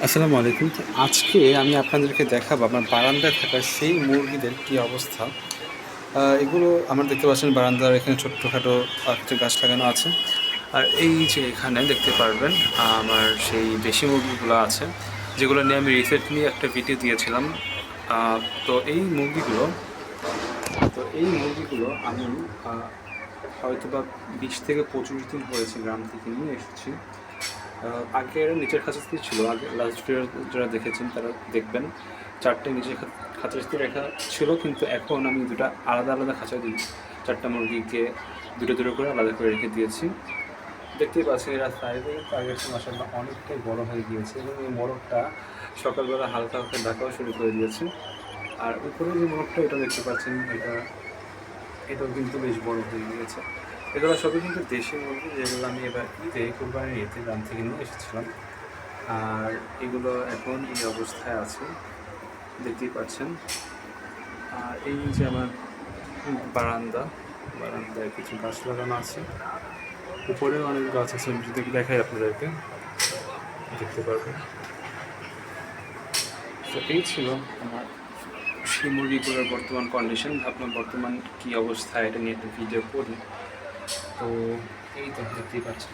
আসসালামু আলাইকুম। তো আজকে আমি আপনাদেরকে দেখাবো আমার বারান্দায় থাকা সেই মুরগিদের কী অবস্থা। এগুলো আমার দেখতে পাচ্ছেন বারান্দার এখানে ছোট্টখাটো কিছু গাছ লাগানো আছে। আর এই যে এখানে দেখতে পারবেন আমার সেই দেশি মুরগিগুলো আছে, যেগুলো নিয়ে আমি রিসেন্টলি একটা ভিডিও দিয়েছিলাম। আ তো এই মুরগিগুলো আমি আ হয়তোবা ২০ থেকে ২৫ দিন হয়েছে গ্রাম থেকে নিয়ে এসেছি। আগে এরা নিচের খাঁচাতেই ছিল। আগে লাস্ট ভিডিও যারা দেখেছেন তারা দেখবেন ৪ টে নিচের খাঁচাতে রাখা ছিল, কিন্তু এখন আমি ২ টা আলাদা আলাদা খাঁচায় দিই। ৪ টা মুরগিকে ২টো ২টো করে আলাদা করে রেখে দিয়েছি। দেখতেই পাচ্ছেন এরা সাইজে কিন্তু আগের চেয়ে মাশাআল্লাহ অনেকটাই বড় হয়ে গিয়েছে এবং এই মোরগটা সকালবেলা হালকা হালকা ডাকাও শুরু করে দিয়েছে। আর উপরে যে মোরগটা এটা দেখতে পাচ্ছেন, এটাও কিন্তু বেশ বড় হয়ে গিয়েছে। এগুলো সবই কিন্তু দেশি মুরগি, যেগুলো আমি এবার কোরবানির ঈদে গ্রাম থেকে নিয়ে এসেছিলাম। আর এগুলো এখন এই অবস্থায় আছে, দেখতেই পাচ্ছেন। আর এই যে আমার বারান্দায় কিছু গাছ লাগানো আছে, উপরেও অনেক গাছ আছে, আমি যদি দেখাই আপনাদেরকে দেখতে পারবেন। তো এই ছিল আমার সেই মুরগিগুলোর বর্তমান কন্ডিশন। ভাবলাম বর্তমান কী অবস্থা এটা নিয়ে একটা ভিডিও করি। তো এই তো দেখতেই পাচ্ছেন।